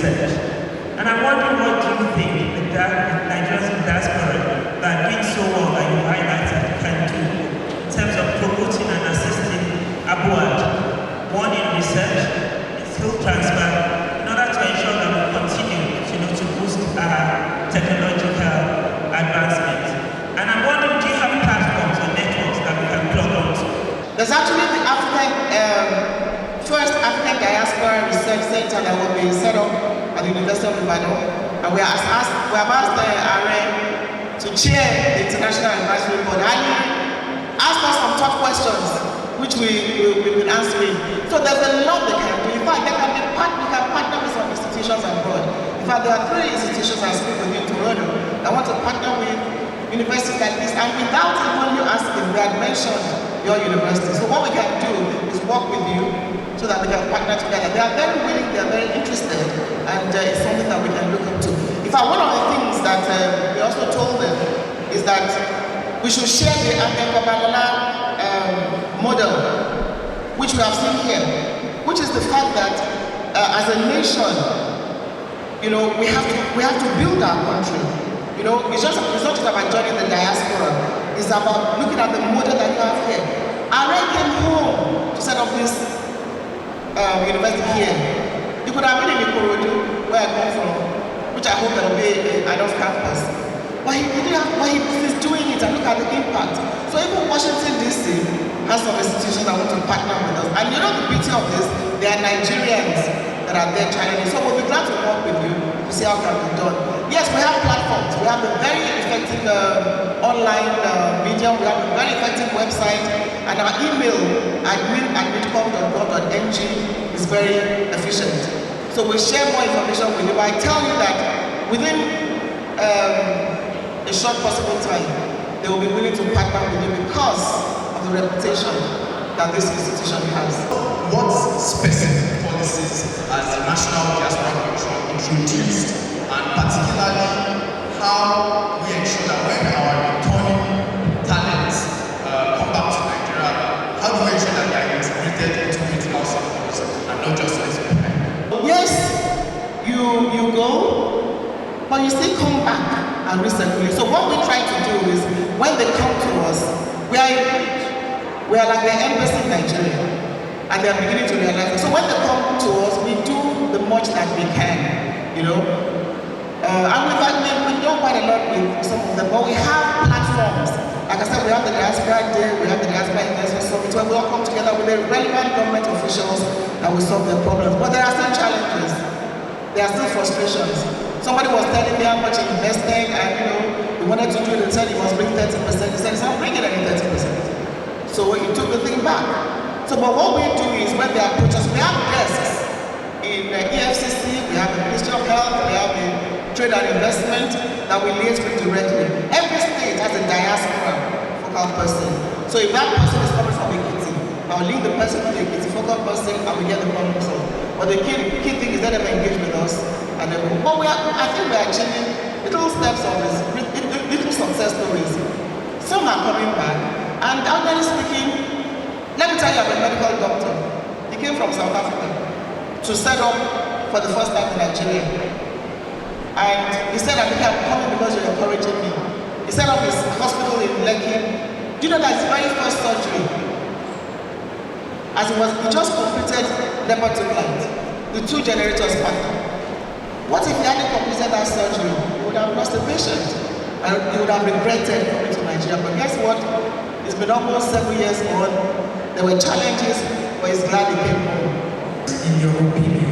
research. And I'm wondering, what do you think the Nigerians in diaspora that are doing so well that you highlighted can do in terms of promoting and assisting ABUAD, one in research, in skill transfer, in order to ensure that we continue to boost our technological advancement. And I'm wondering, do you have platforms or networks that we can plug onto? There's actually the first African Diaspora Research Center that will be set up at the University of Ibadan. And we have asked the RN to chair the International Advisory Board. And asked us some tough questions, which we've been answering. So there's a lot they can do. In fact, we can partner with some institutions abroad. In fact, there are 3 institutions I speak with in Toronto that want to partner with universities like this. And without even you asking, we had mentioned your university. So what we can do is work with you so that we can partner together. They are very willing, they are very interested, and it's something that we can look up to. In fact, one of the things that we also told them is that we should share the Abike model, which we have seen here, which is the fact that as a nation, we have to build our country. It's not just about joining the diaspora. It's about looking at the model that you have here. I came home to set up this university here. You could have been in Ikorodu, where I come from, which I hope there will be enough campus. But he's doing it, and look at the impact. So even Washington DC has some institutions that want to partner with us. And the beauty of this, there are Nigerians that are there challenging. So we'll be glad to work with you to see how it can be done. Yes, we have platforms. We have a very effective online medium. We have a very effective website. And our email, admin@nidcom.gov.ng, is very efficient. So we'll share more information with you. But I tell you that within a short possible time, they will be willing to partner with you because of the reputation that this institution has. What specific policies has the National Diaspora Commission introduced, and particularly how we ensure that when our returning talents come back to Nigeria, how do we ensure that they are integrated into critical sectors and not just explain? Yes, you go, but you still come back and recirculate. So what we try to do is, when they come to us, we are like the embassy in Nigeria, and they are beginning to realize it. So when they come to us, we do the much that we can, and we've done quite a lot with some of them, but we have platforms. Like I said, we have the Diaspora Day, we have the Diaspora Investment Summit, where we all come together with the relevant government officials and we solve their problems. But there are still challenges. There are still frustrations. Somebody was telling me how much he invested, and he wanted to do it, and said he must bring 30%. He said he's not bringing any 30%. So he took the thing back. So, but what we do is, when they approach us, we have desks in the EFCC, we have the Ministry of Health, we have the Trade and Investment that we liaise with directly. Every state has a diaspora focal person. So if that person is coming from Ekiti, I'll link the person to the Ekiti focal person and we get the problem solved. But the key thing is that they engage with us, and then I think we are achieving little steps of this, little success stories. Some are coming back, and honestly speaking, let me tell you, I'm a medical doctor. He came from South Africa to set up for the first time in Nigeria. And he said, "Abike, I'm coming because you're encouraging me." He set up his hospital in Lekki. Do you know that his very first surgery, he just completed leptoplant, the 2 generators pattern. What if he hadn't completed that surgery? He would have lost a patient, and he would have regretted coming to Nigeria. But guess what? It's been almost 7 years on. There were challenges, but he's glad he came home. In your opinion,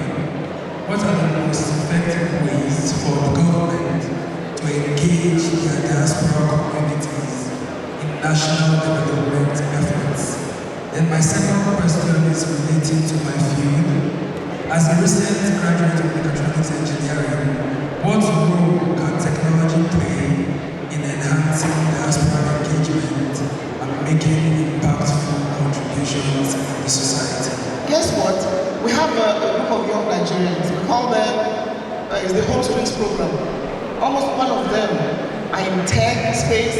what are the most effective ways for the government to engage their diaspora communities in national development efforts? And my second question is relating to my field. As a recent graduate of mechatronics engineering, what role can technology play in enhancing diaspora engagement and making impactful contributions to society? Guess what? We have a group of young Nigerians. We call them is the Home Springs program. Almost all of them are in tech space.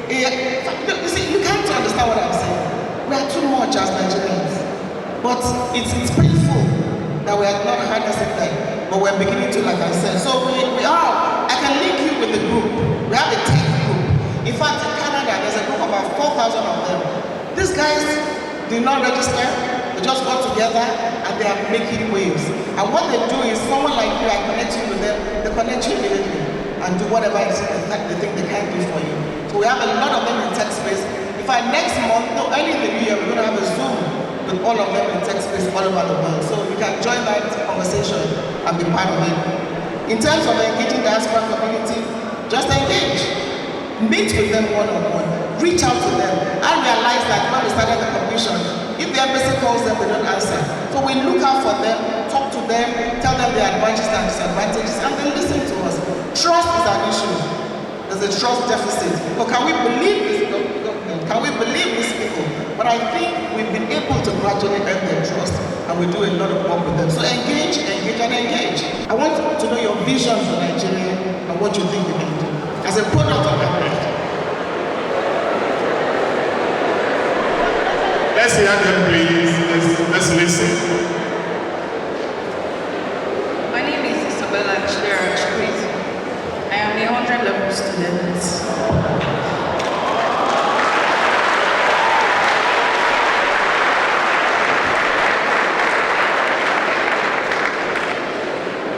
You see, you can't understand what I'm saying. We are too much as Nigerians, but it's painful that we are not harnessing them. but we're beginning to, like I said. So I can link you with the group. We have a tech group. In fact, in Canada, there's a group of about 4,000 of them. These guys did not register, they just got together and they are making waves. And what they do is, someone like you, I connect you with them, they connect you immediately and do whatever it is they think they can do for you. So we have a lot of them in tech space. In fact, next month, early in the new year, we're going to have a Zoom with all of them in tech space all over the world. So you can join that conversation and be part of it. In terms of engaging the diaspora community, just engage. Meet with them one-on-one. Reach out to them. I realized that when we started the convention, if the embassy calls them, they don't answer. So we look out for them, talk to them, tell them their advantages and disadvantages, and they listen to us. Trust is an issue. There's a trust deficit. But can we believe this government? Can we believe these people? But I think we've been able to gradually earn their trust, and we do a lot of work with them. So engage, engage, and engage. I want to know your vision for Nigeria and what you think we can do as a product of that. Let's hear them, please. Let's listen. My name is Isabella Chidera. I am a 100 level student.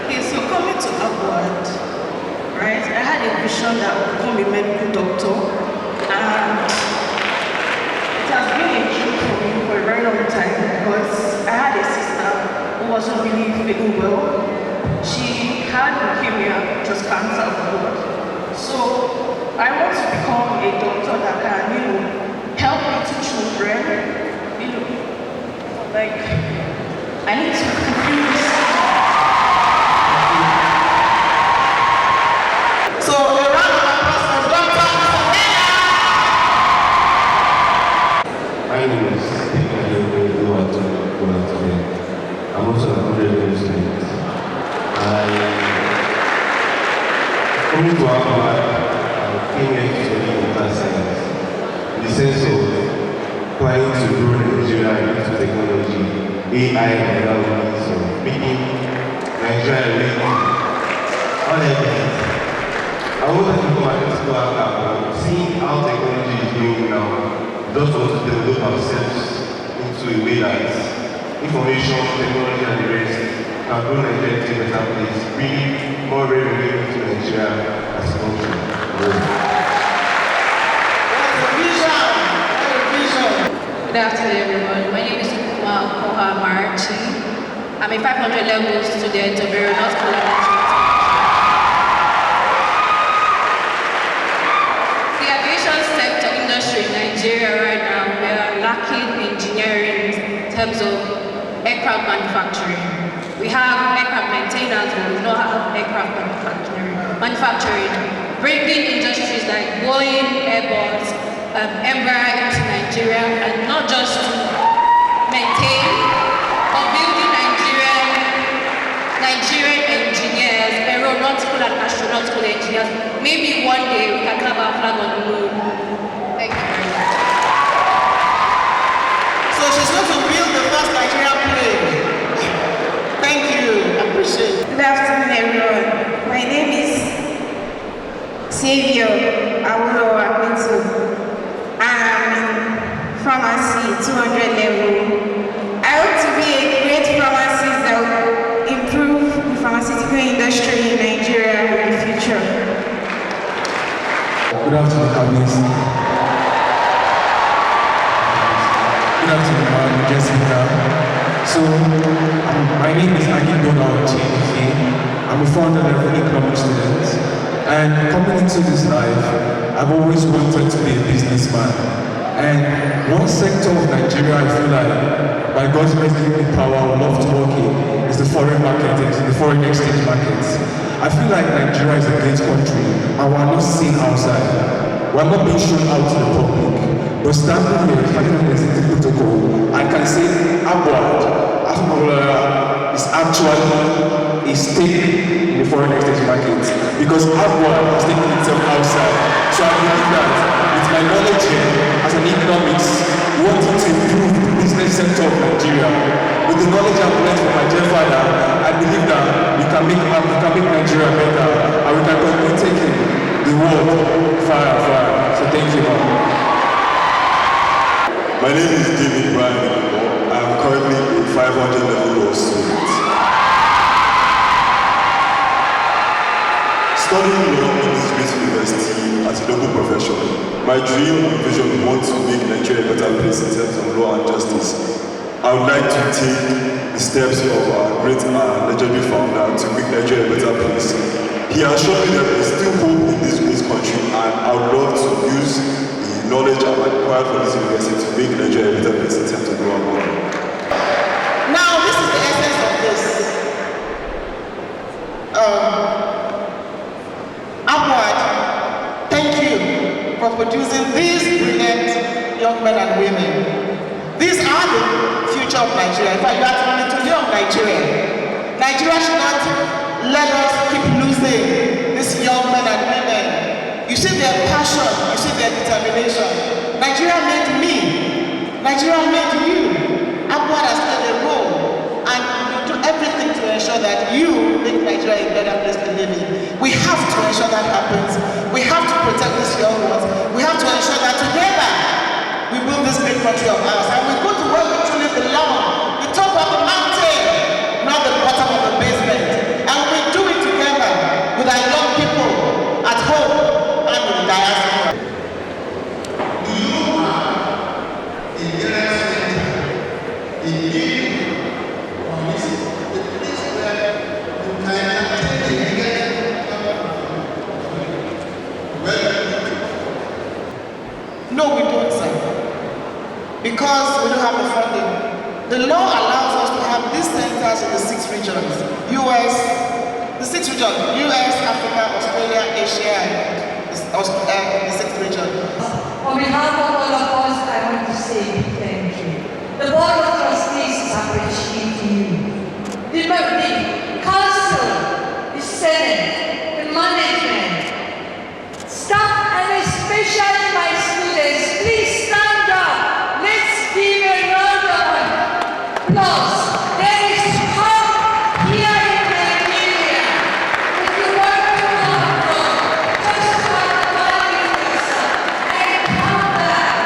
Okay, so coming to ABUAD, right? I had a vision that I would become a medical doctor, and it has been a dream for me for a very long time because I had a sister who wasn't really feeling well. She had leukemia, which was cancer of the blood. So I want to become a doctor that can, help little children. Like I need to fulfill this. So a round of applause for Dr. My name is Abike Dabiri-Erewa. I'm also a 100 student. Coming to ABUAD, I came here to study computer science in the sense of trying to grow Nigeria into technology, AI, and other ways of making Nigeria ready. However, I wanted to come and explore ABUAD, seeing how technology is doing now. Just want to develop ourselves into a way that information, technology, and the rest can grow Nigeria into a better place, bringing more revenue to Nigeria as a country. Good afternoon, everyone. My name is Koha Marachi. I'm a 500 level student of Aeronautical School. The aviation sector industry in Nigeria right now, we are lacking engineering in terms of aircraft manufacturing. We have aircraft maintenance, but we don't have aircraft manufacturing. Bringing industries like Boeing, Airbus, Embraer into Nigeria, and not just to maintain, but building Nigerian engineers, aeronautical and astronautical engineers. Maybe one day we can have our flag on the moon. Thank you very much. So she's going to build the first Nigerian plane. Thank you. I appreciate it. Good afternoon, everyone. My name is Savior Awolowo Abitu. I'm in pharmacy 200 level. I hope to be a great pharmacist that will improve the pharmaceutical industry in Nigeria in the future. Good afternoon, Cabinet. Good afternoon, Jessica. So, my name is Abike Dabiri-Erewa. I'm a 400 level economics student. And coming into this life, I've always wanted to be a businessman. And one sector of Nigeria I feel like, by God's grace giving me power, I would love to work in, is the foreign market, the foreign exchange markets. I feel like Nigeria is a great country, and we're not seen outside. We're not being shown out to the public. But standing here, having an executive protocol, I can say ABUAD is actually a stake in the foreign exchange market, because ABUAD is taking itself outside. So I believe that with my knowledge here as an economics, wanting to improve the business sector of Nigeria, with the knowledge I've learned from my dear father, I believe that we can make Nigeria better, and we can continue taking the world far and far. So thank you, man. My name is David-Erewa. I'm currently a 500 level law student. Studying law in this great university as a local professional, my dream and vision was to make Nigeria a better place in terms of law and justice. I would like to take the steps of our great legendary founder to make Nigeria a better place. He has shown me that there is still hope in this great country, and I would love to use the knowledge I've acquired from this university to make Nigeria a better place in terms of law and order. Now, this is the essence of this. ABUAD, thank you for producing these brilliant young men and women. These are the future of Nigeria. In fact, you are the today of Nigeria. Nigeria should not let us keep losing these young men and women. You see their passion, you see their determination. Nigeria made me. Nigeria made you. ABUAD has played a role, and we do everything to ensure that you make Nigeria a better place to live in. We have to ensure that happens. We have to protect these young ones. We have to ensure that together we build this great country of ours, and we go to where we truly belong, the top of the mountain, not the bottom of the basement. And we do it together with our young people at home and with the diaspora. Do you have a learning center in New or this is the place where you can attend the learning No, we don't, sir. Because we don't have the funding. The law allows us to have these centers in the 6 regions. The 6 regions, US, Africa, Australia, Asia, and the 6th region. On behalf of all of us, I want to say thank you. The Board of Trustees appreciate you. The Council, the Senate, the management, staff, and especially my students, please stand up. Let's give a round of applause. There is hope here in Nigeria. If you want to come abroad, just try to find a visa and come back.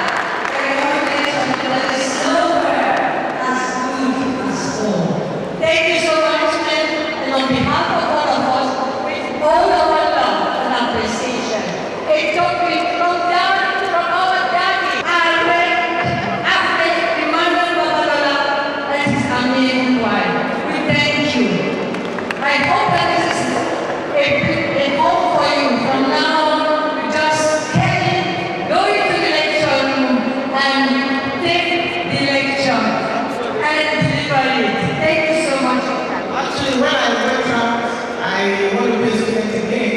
There is nowhere as good as home. Thank you so much, and on behalf of all of us, with all of our love and appreciation, a token from our daddy, we thank you. I hope that this is a hope for you. From now on, you just get in, go into the lecture room, and you take the lecture and deliver it. Thank you so much. Actually, when I went out, I want to be a student again,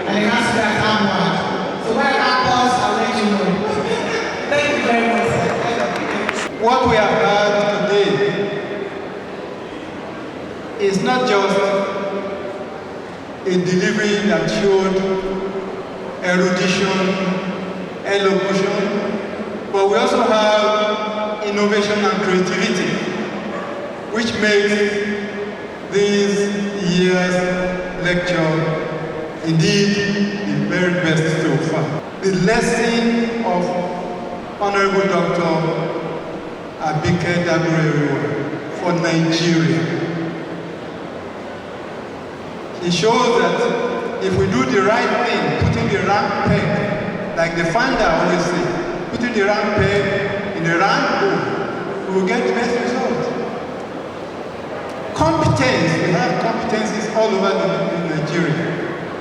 and it has to be at ABUAD. So when it happens, I'll let you know. Thank you very much, sir. What we have heard today is not just a delivery that showed erudition, elocution, but we also have innovation and creativity, which makes this year's lecture indeed the very best so far. The lesson of Honorable Dr. Abike Dabiri-Erewa for Nigeria. It shows that if we do the right thing, putting the round peg, like the founder always says, putting the round peg in the round hole, we will get the best result. Competence, we have competencies all over Nigeria.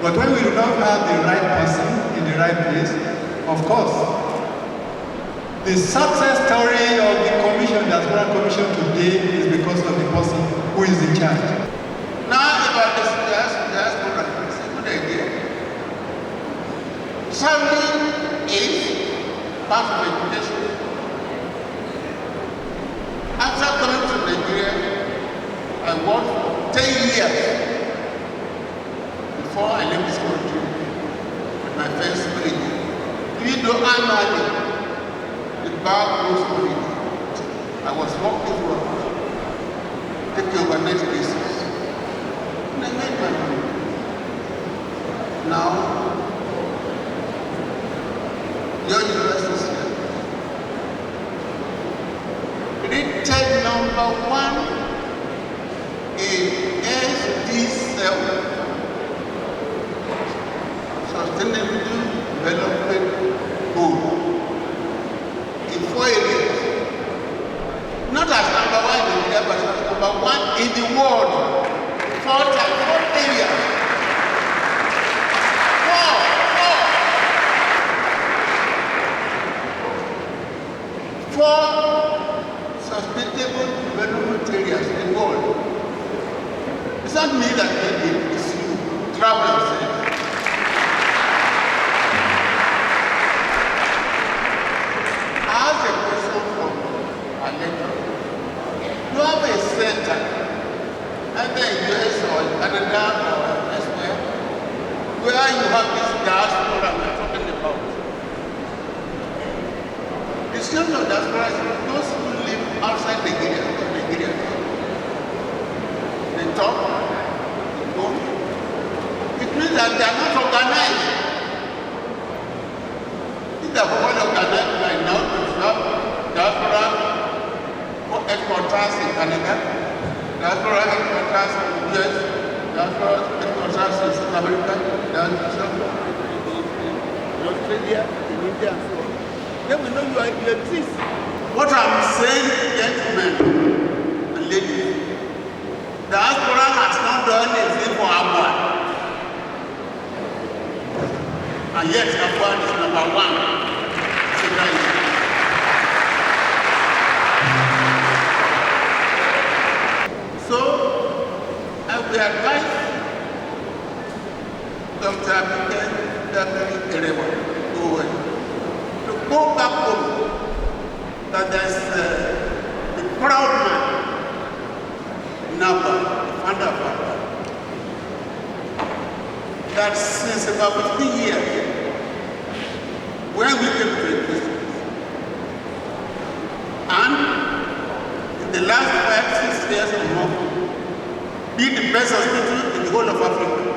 But when we do not have the right person in the right place, of course, the success story of the commission, the Diaspora Commission today, is because of the person who is in charge. Now about this diaspora, it's a good idea. Traveling is part of education. After coming to Nigeria, I worked for 10 years before I left this country with my first holiday. Even though annually the bar goes holiday, I was working throughout. okay, overnight basis. And I made my money. Now, your university here. Rated number 1 in SD7, Sustainable Development Goal, in 4 areas. Not as number 1 in India, but as number 1 in the world. 4 areas. 4 sustainable development areas in the world. Does that mean that it's you travel yourself? I asked a question from a lecturer. You have a center, either in US or Canada or elsewhere, where you have this diaspora we're talking about. The students of diaspora is those who live outside Nigeria, not Nigerians. They talk, they go. It means that they are not organized. If they are properly organized right now, to have diaspora headquarters in Canada, diaspora headquarters in the US, diaspora headquarters in South America, diaspora in Australia, in India, and so on. Then we know you exist. What I'm saying, gentlemen and ladies, diaspora has not done anything for ABUAD. And yet ABUAD is number 1. So, I will advise Dr. Abike Dabiri-Erewa to go back home, that there's the proud man, Naba, the founder of ABUAD, that since about 50 years, when we came to exist, and in the last 5-6 years or more, be the best hospital in the whole of Africa.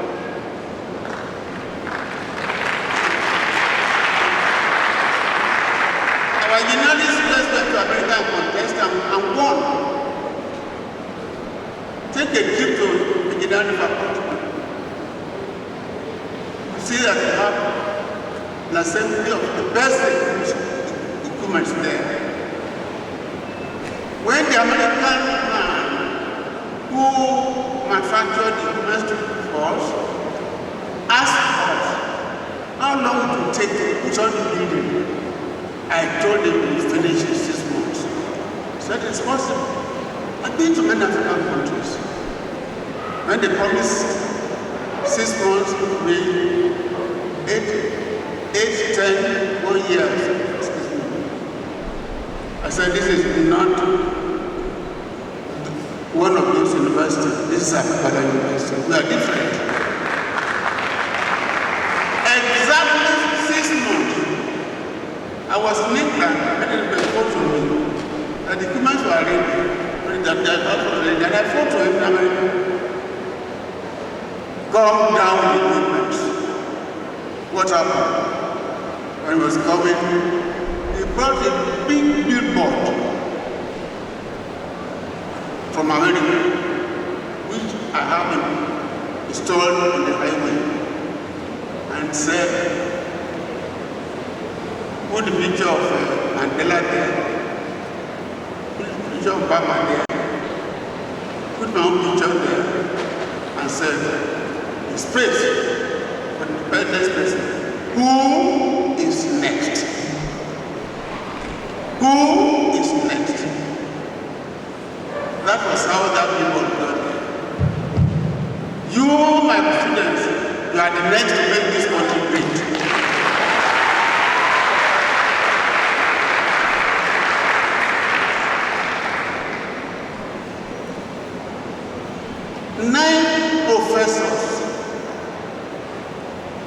Our journalists just went to America and contest and won. Take a trip to the Nigerian faculty. You see that we have an assembly of the best equipment there. When the American man who manufactured the equipment for us asked us how long it would take to put on the building, I told him we'll finish in 6 months. He said it's possible. I've been to many African countries. When they promised 6 months, we 8, 10, 1 year. I said, this is not one of those universities. This is ABUAD University. We are different. Exactly 6 months. I was in England, and it was told to me that the equipment were ready, and I fought to him in America. Come down the equipment. What happened? When he was coming, he brought a big billboard from America, which I have installed on the highway, and said, put the picture of Mandela there, put the picture of Obama there, put my own picture there, and said, in space for the independence president, who is next? Who is next? That was how that people got there. You, my students, you are the next to make this country great. Nine professors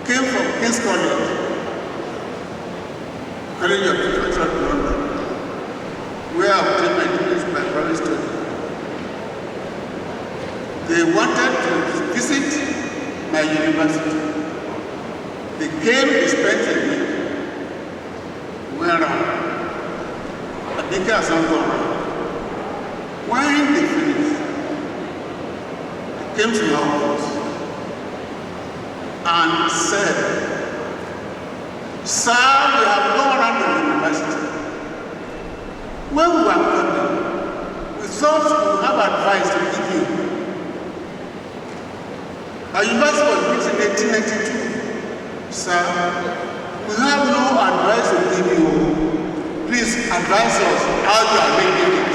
came from King's College, College of Professors of London, where I obtained my degrees by private study. They wanted to visit my university. They came, they spent a week. Went around. Abike has not gone around. When they finished, they came to my office and said, "Sir, we have gone around the university. When we were coming, we thought we would have advice to give you. Our university was built in 1892. Sir, we have no advice to give you. Please advise us how you are making it.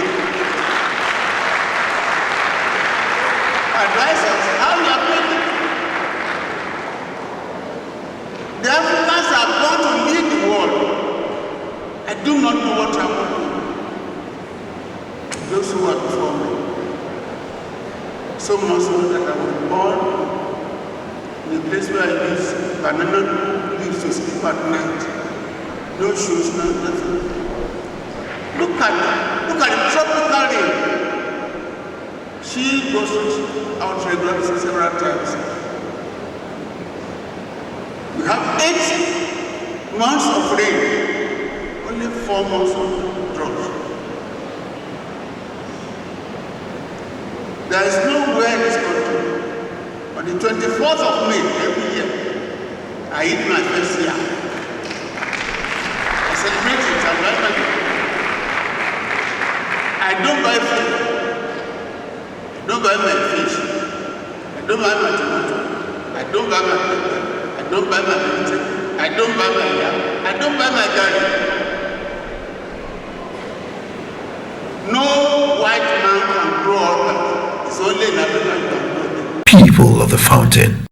Advise us how you are making it. The Africans are going to lead the world. I do not know what happened. Those who are before me. So much so that I was born in a place where I use banana leaves to sleep at night. No shoes, no nothing. Look at the tropical rain. She goes out regularly several times. We have 8 months of rain, only 4 months of drought. There is nowhere in this country. On the 24th of May every year, I eat my first year. I celebrate it, I buy my food. I don't buy food. I don't buy my fish. I don't buy my tomato. I don't buy my pepper. I don't buy my vegetable. I don't buy my yam. I don't buy my garlic. No white man can grow up. It's only in Africa you can grow. People of the Fountain,